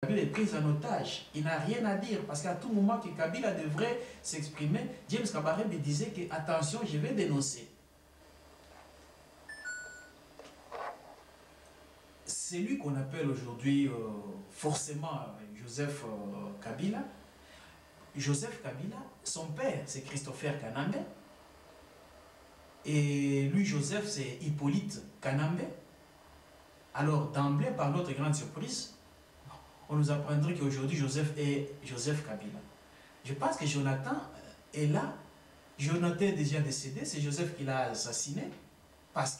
Kabila est pris en otage. Il n'a rien à dire parce qu'à tout moment que Kabila devrait s'exprimer, James Kabarebe disait que attention, je vais dénoncer. C'est lui qu'on appelle aujourd'hui forcément Joseph Kabila. Joseph Kabila, son père c'est Christopher Kanambe et lui Joseph c'est Hippolyte Kanambe. Alors d'emblée, par notre grande surprise, on nous apprendrait qu'aujourd'hui Joseph est Joseph Kabila. Je pense que Jonathan est là. Jonathan est déjà décédé, c'est Joseph qui l'a assassiné parce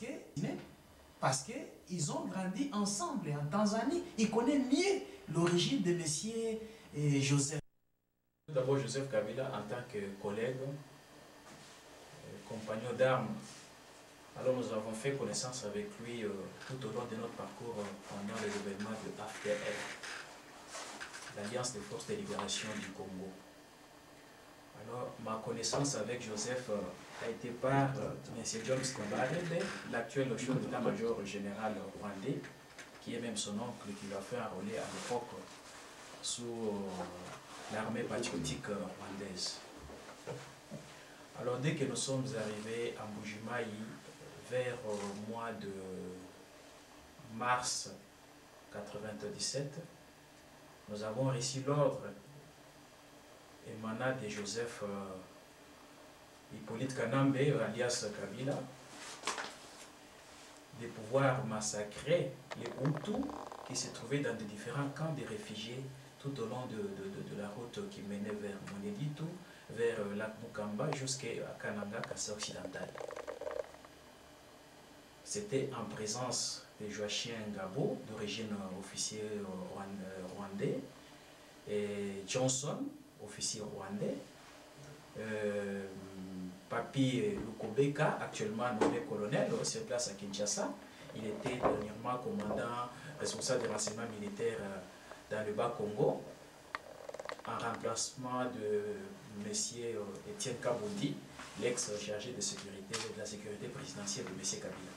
qu'ils ont grandi ensemble en Tanzanie. Il connaît mieux l'origine de Messieurs Joseph. D'abord Joseph Kabila en tant que collègue, compagnon d'armes. Alors nous avons fait connaissance avec lui tout au long de notre parcours pendant les événements de AFDL, l'Alliance des forces de libération du Congo. Alors ma connaissance avec Joseph a été par M. James Kabarebe, l'actuel chef d'état-major général rwandais, qui est même son oncle, qui l'a fait enrôler à l'époque sous l'armée patriotique rwandaise. Alors dès que nous sommes arrivés à Mbujimayi, vers le mois de mars 1997, nous avons reçu l'ordre émanant de Joseph Hippolyte Kanambe, alias Kabila, de pouvoir massacrer les Hutus qui se trouvaient dans de différents camps de réfugiés tout au long de la route qui menait vers Moneditu, vers lac Mukamba jusqu'à Kananga, Kassa occidental. C'était en présence de Joachim Ngabo, d'origine officier rwandais, et Johnson, officier rwandais, Papi Lukobeka, actuellement nommé colonel, sur place à Kinshasa. Il était dernièrement commandant, responsable de renseignement militaire dans le Bas-Congo, en remplacement de M. Etienne Kabondi, l'ex-chargé de la sécurité présidentielle de M. Kabila.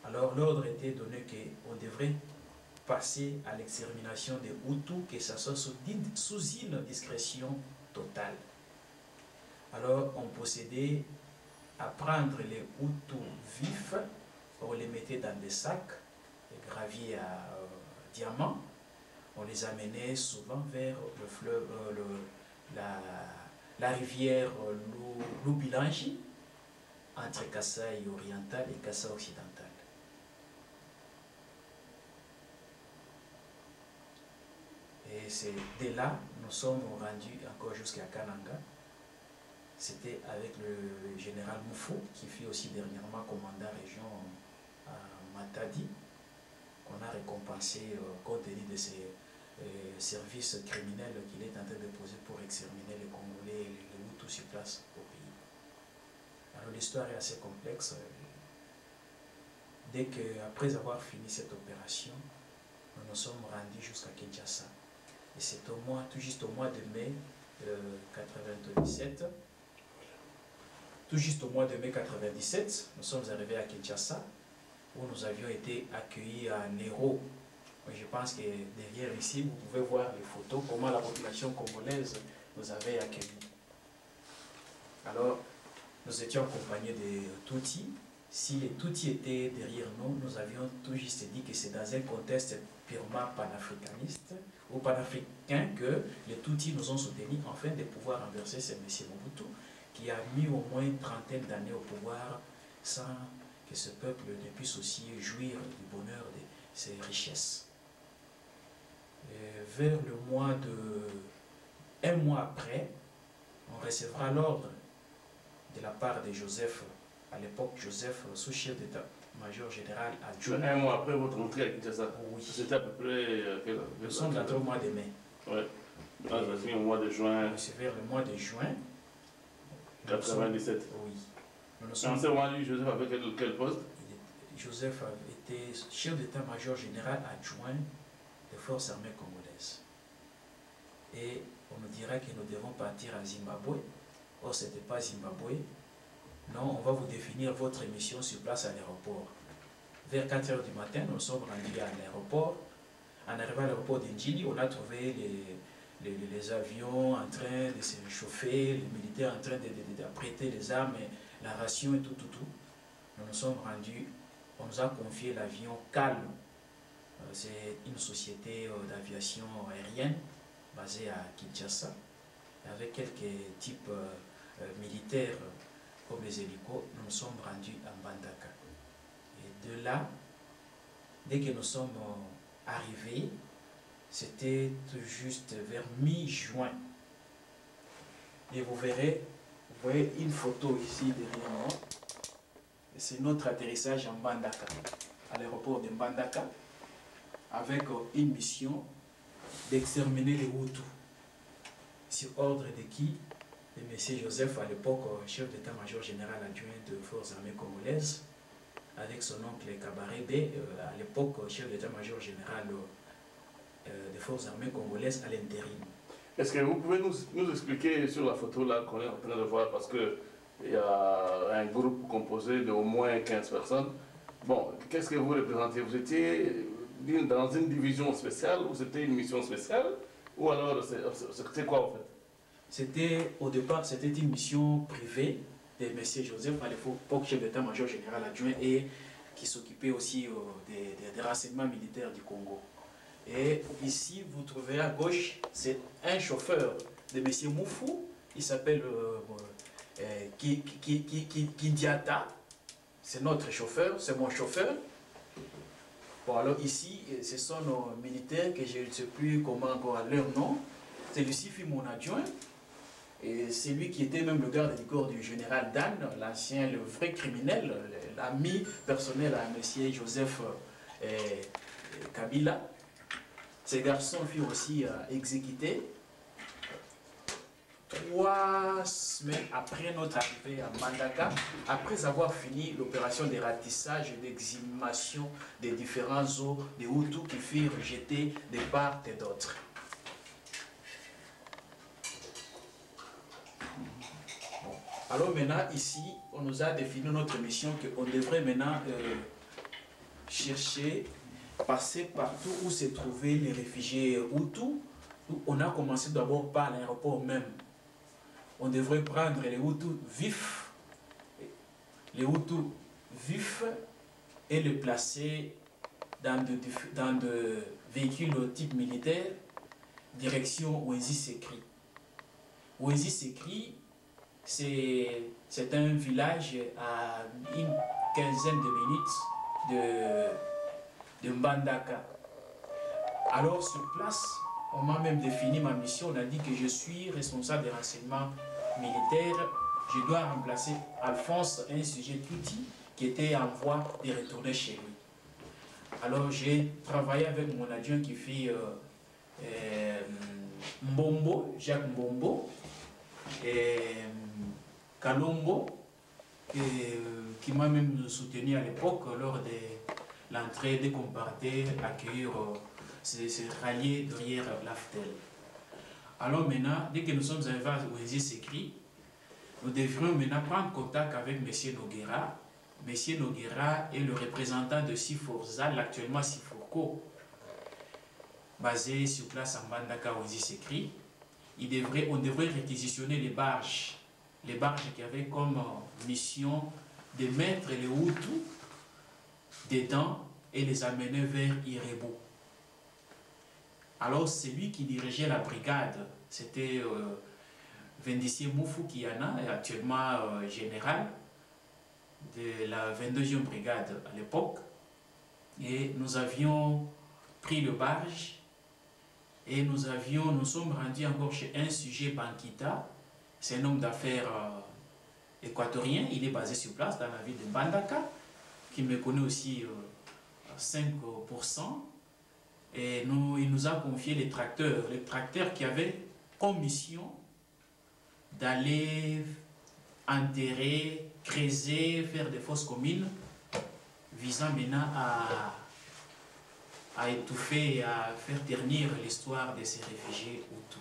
Alors l'ordre était donné qu'on devrait passer à l'extermination des Hutus, que ça soit sous une discrétion totale. Alors on procédait à prendre les Hutus vifs, on les mettait dans des sacs graviers à diamants, on les amenait souvent vers le fleuve, la rivière Lubilangi, entre Kasaï oriental et Kassa occidental. Et c'est dès là, nous sommes rendus encore jusqu'à Kananga. C'était avec le général Moufou, qui fut aussi dernièrement commandant région à Matadi, qu'on a récompensé compte tenu de ses services criminels qu'il est en train de poser pour exterminer les Congolais et les Hutus sur place au pays. Alors l'histoire est assez complexe. Dès qu'après avoir fini cette opération, nous nous sommes rendus jusqu'à Kinshasa. Et c'est tout juste au mois de mai 1997, tout juste au mois de mai 1997, nous sommes arrivés à Kinshasa, où nous avions été accueillis à Nero. Je pense que derrière ici, vous pouvez voir les photos, comment la population congolaise nous avait accueillis. Alors, nous étions accompagnés des Tutsis. Si les Tutsis étaient derrière nous, nous avions tout juste dit que c'est dans un contexte purement panafricaniste ou panafricain que les Tutsis nous ont soutenus afin de pouvoir renverser ce monsieur Mobutu qui a mis au moins une trentaine d'années au pouvoir sans que ce peuple ne puisse aussi jouir du bonheur de ses richesses. Et vers le mois un mois après, on recevra l'ordre de la part de Joseph, à l'époque Joseph, sous-chef d'état-major général adjoint. Un mois après votre entrée à Kinshasa? Oui. C'était à peu près nous sommes rentrés au mois de mai. Oui. C'est au mois de juin. C'est vers le mois de juin. 97. Oui. En ce moment, Joseph avait quel poste? Joseph était chef d'état-major général adjoint des forces armées congolaises. Et on nous dirait que nous devons partir à Zimbabwe. Or, ce n'était pas Zimbabwe. Non, on va vous définir votre mission sur place à l'aéroport. Vers 4 h du matin, nous sommes rendus à l'aéroport. En arrivant à l'aéroport d'Indjili, on a trouvé les avions en train de se réchauffer, les militaires en train d'apprêter les armes, la ration et tout. Nous nous sommes rendus, on nous a confié l'avion Calme. C'est une société d'aviation aérienne basée à Kinshasa, avec quelques types militaires comme les hélicos. Nous nous sommes rendus à Mbandaka. Et de là, dès que nous sommes arrivés, c'était tout juste vers mi-juin. Et vous verrez, vous voyez une photo ici derrière moi. C'est notre atterrissage en Mbandaka, à l'aéroport de Mbandaka, avec une mission d'exterminer les Hutus. Sur ordre de qui? De M. Joseph, à l'époque chef d'état-major général adjoint de forces armées congolaises, avec son oncle Kabarebe, à l'époque chef d'état-major général des forces armées congolaises à l'intérim. Est-ce que vous pouvez nous expliquer sur la photo là qu'on est en train de voir, parce qu'il y a un groupe composé d'au moins 15 personnes. Bon, qu'est-ce que vous représentez? Vous étiez dans une division spéciale ou c'était une mission spéciale? Ou alors c'est quoi en fait? C'était au départ, c'était une mission privée de M. Joseph, à l'époque chef d'état-major général adjoint, et qui s'occupait aussi des renseignements militaires du Congo. Et ici, vous trouverez à gauche, c'est un chauffeur de M. Moufou, il s'appelle Kindiata, c'est notre chauffeur, c'est mon chauffeur. Bon, alors ici, ce sont nos militaires que je ne sais plus comment encore leur nom. Celui-ci fut mon adjoint. Et c'est lui qui était même le garde du corps du général Dan, l'ancien, le vrai criminel, l'ami personnel à M. Joseph Kabila. Ces garçons furent aussi exécutés 3 semaines après notre arrivée à Mbandaka, après avoir fini l'opération de ratissage et d'exhumation des différents os des Hutus qui furent jetés de part et d'autre. Alors maintenant, ici, on nous a défini notre mission qu'on devrait maintenant chercher, passer partout où se trouvaient les réfugiés Hutus. On a commencé d'abord par l'aéroport même. On devrait prendre les Hutus vifs et les placer dans de véhicules type militaire, direction Ouenzi-Sekri. Ouenzi-Sekri, c'est un village à une quinzaine de minutes de Mbandaka. Alors sur place, on m'a même défini ma mission, on a dit que je suis responsable des renseignements militaires, je dois remplacer Alphonse, un sujet Touti, qui était en voie de retourner chez lui. Alors j'ai travaillé avec mon adjoint qui fait Mbombo, Jacques Mbombo, et Kalombo, qui m'a même soutenu à l'époque lors de l'entrée dès qu'on partait accueillir ces ralliés derrière l'Aftel. Alors maintenant, dès que nous sommes arrivés à Ouenzi-Sekri, nous devrions maintenant prendre contact avec M. Noguera. M. Noguera est le représentant de Siforzal, actuellement Siforco, basé sur place à Mbandaka, Ouenzi-Sekri. On devrait réquisitionner les barges qui avaient comme mission de mettre les Hutus dedans et les amener vers Irebo. Alors c'est lui qui dirigeait la brigade, c'était Vendissier Moufou Kiana, actuellement général de la 22e brigade à l'époque. Et nous avions pris le barge et nous sommes rendus encore chez un sujet Bankita. C'est un homme d'affaires équatorien, il est basé sur place dans la ville de Mbandaka, qui me connaît aussi 5%. Et il nous a confié les tracteurs qui avaient comme mission d'aller enterrer, creuser, faire des fosses communes, visant maintenant à étouffer et à faire ternir l'histoire de ces réfugiés Hutus.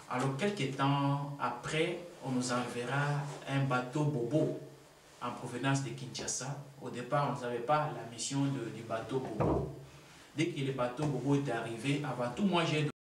Alors, quelques temps après, on nous enverra un bateau Bobo en provenance de Kinshasa. Au départ, on ne savait pas la mission du bateau Bobo. Dès que le bateau Bobo est arrivé, avant tout, moi j'ai